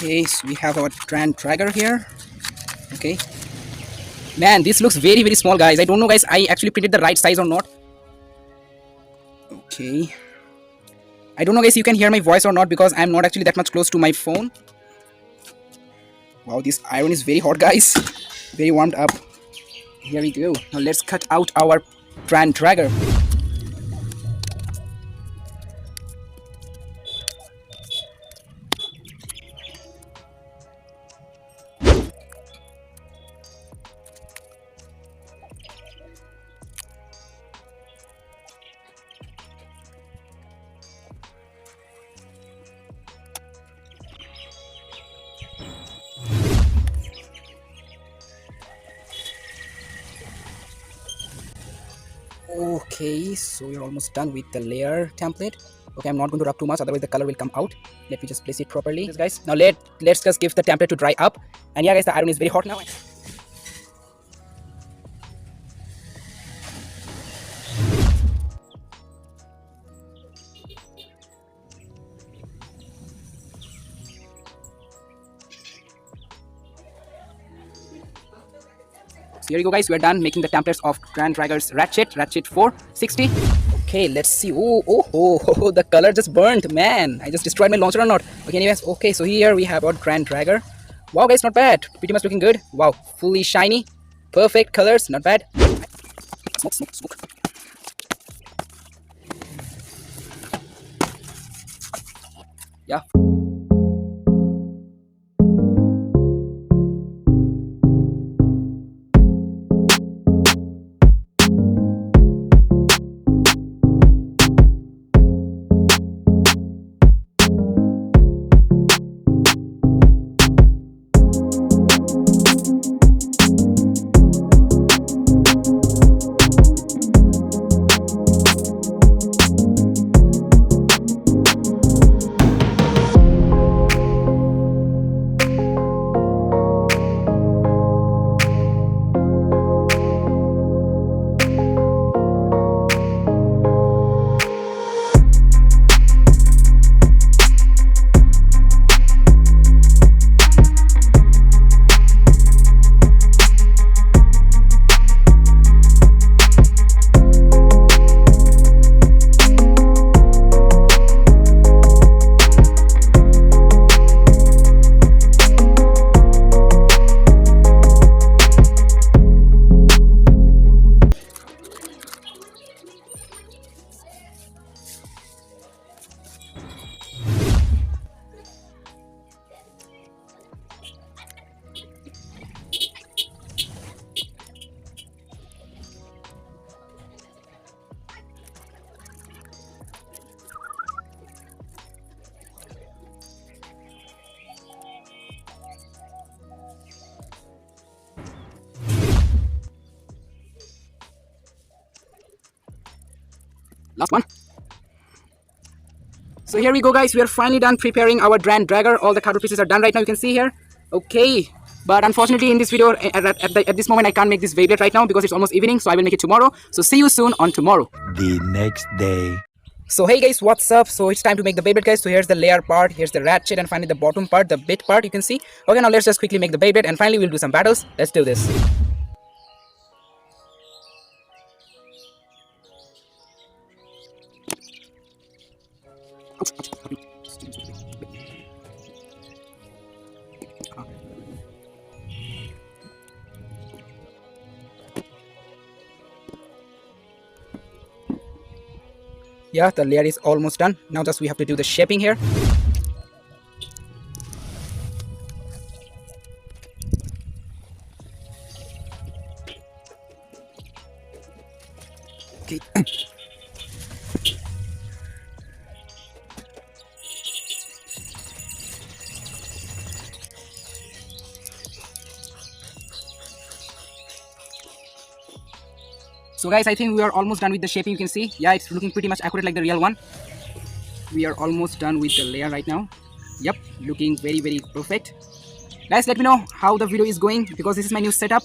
Okay, so we have our DranDragger here. Okay, man, this looks very small, guys. I don't know, guys, I actually printed the right size or not. Okay, I don't know, guys, you can hear my voice or not because I'm not actually that much close to my phone. Wow, this iron is very hot, guys. Very warmed up. Here we go. Now let's cut out our DranDragger. Okay, so we're almost done with the layer template. Okay, I'm not going to rub too much, otherwise the color will come out. Let me just place it properly. Yes, guys. Now let's just give the template to dry up. And yeah, guys, the iron is very hot now. So here you go, guys. We're done making the templates of DranDragger's Ratchet 460. Okay, let's see. Oh, the color just burnt, man. I just destroyed my launcher or not. Okay, anyways. Okay, so here we have our DranDragger. Wow, guys, not bad. Pretty much looking good. Wow, fully shiny. Perfect colors, not bad. Smoke. Yeah. Last one. So here we go, guys. We are finally done preparing our DranDragger. All the cardboard pieces are done right now. You can see here. Okay, but unfortunately in this video at this moment I can't make this Beyblade right now because it's almost evening, so I will make it tomorrow. So see you soon on tomorrow. The next day. So hey guys, what's up? So it's time to make the Beyblade, guys. So here's the layer part, here's the ratchet, and finally the bottom part, the bit part, you can see. Okay, now let's just quickly make the Beyblade and finally we'll do some battles. Let's do this. Yeah, the layer is almost done. Now just we have to do the shaping here. Okay. So guys, I think we are almost done with the shaping. You can see, yeah, it's looking pretty much accurate like the real one. We are almost done with the layer right now. Yep, looking very perfect. Guys, let me know how the video is going because this is my new setup.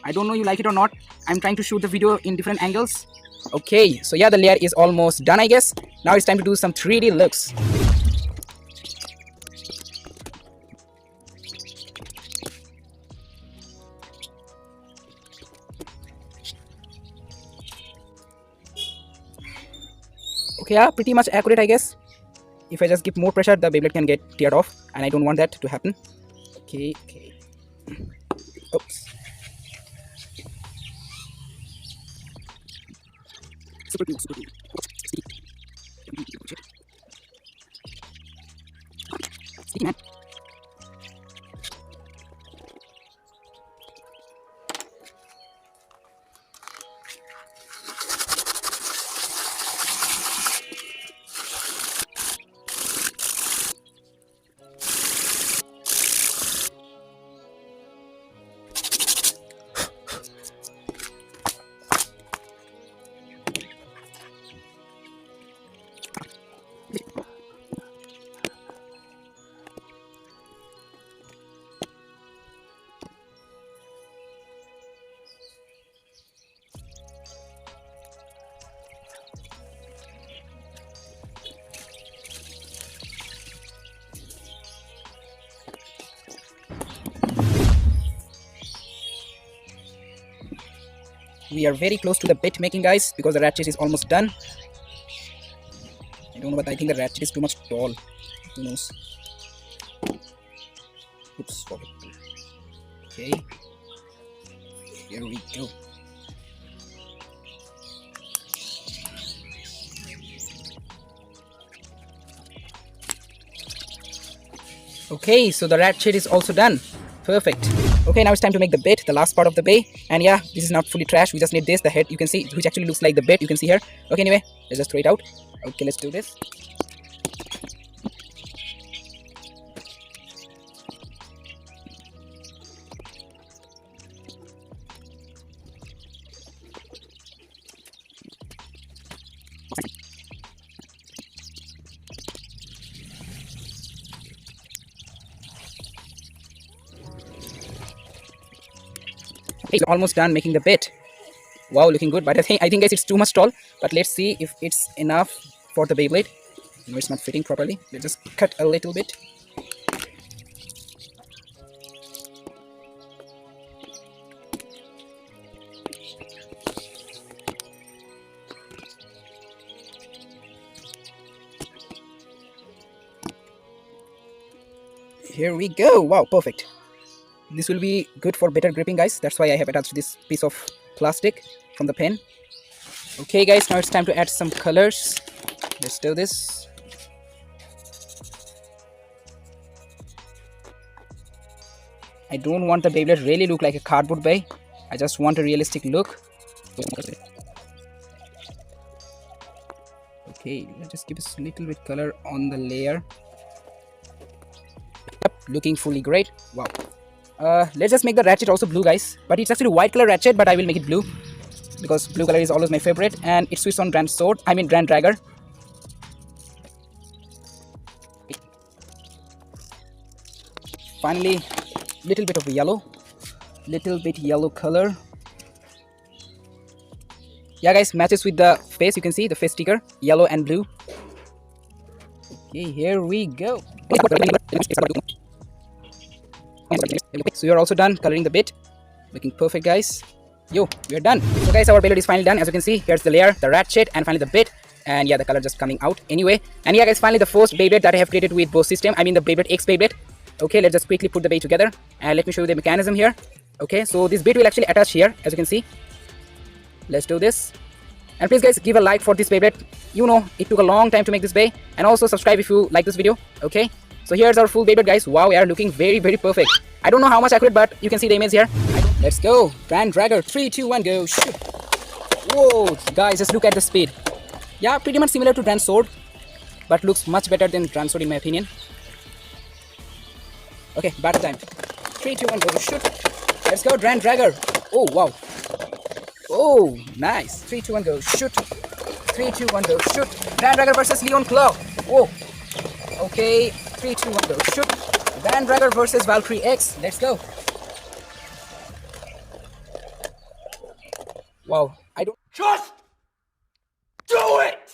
I don't know you like it or not. I'm trying to shoot the video in different angles. Okay, so yeah, the layer is almost done, I guess. Now it's time to do some 3D looks. Okay, yeah, pretty much accurate, I guess. If I just give more pressure, the Beyblade can get teared off, and I don't want that to happen. Okay. Oops. Super glue. Sticky, man. We are very close to the bit making, guys, because the ratchet is almost done. I don't know, but I think the ratchet is too much tall. Who knows? Oops, forget. Okay. Here we go. Okay, so the ratchet is also done. Perfect. Okay, now it's time to make the bit, the last part of the bay. And yeah, this is not fully trash. We just need this, the head, you can see, which actually looks like the bit, you can see here. Okay, anyway, let's just throw it out. Okay, let's do this. Okay, so almost done making the bit. Wow, looking good, but I think guys it's too much tall. But let's see if it's enough for the Beyblade. No, it's not fitting properly. Let's just cut a little bit. Here we go. Wow, perfect. This will be good for better gripping, guys. That's why I have attached this piece of plastic from the pen. Okay, guys, now it's time to add some colors. Let's do this. I don't want the Beyblade really look like a cardboard bay. I just want a realistic look. Okay, let's just give a little bit color on the layer. Yep, looking fully great. Wow. Let's just make the ratchet also blue, guys. But it's actually white color ratchet, but I will make it blue because blue color is always my favorite, and it switches on DranDragger. Finally, little bit of yellow, color. Yeah, guys, matches with the face. You can see the face sticker, yellow and blue. Okay, here we go. So you're also done coloring the bit. Looking perfect, guys. Yo, we're done. So guys, our Beyblade is finally done. As you can see, here's the layer, the ratchet, and finally the bit. And yeah, the color just coming out anyway. And yeah, guys, finally the first Beyblade that I have created with Beys system. I mean the Beyblade X Beyblade. Okay, let's just quickly put the bay together. And let me show you the mechanism here. Okay, so this bit will actually attach here, as you can see. Let's do this. And please, guys, give a like for this Beyblade. You know, it took a long time to make this bay. And also subscribe if you like this video. Okay. So here's our full Beyblade, guys. Wow, we are looking very, very perfect. I don't know how much accurate, but you can see the image here. Let's go. DranDragger. 3, 2, 1, go. Shoot. Whoa, guys, just look at the speed. Yeah, pretty much similar to Dran Sword, but looks much better than Dran Sword in my opinion. Okay, battle time. 3, 2, 1, go. Shoot. Let's go, DranDragger. Oh, wow. Oh, nice. 3, 2, 1, go. Shoot. 3, 2, 1, go. Shoot. DranDragger versus Leon Claw. Whoa. Okay, 3, 2, 1, go. Shoot. DranDragger versus Valkyrie X. Let's go. Wow, I don't... Just do it!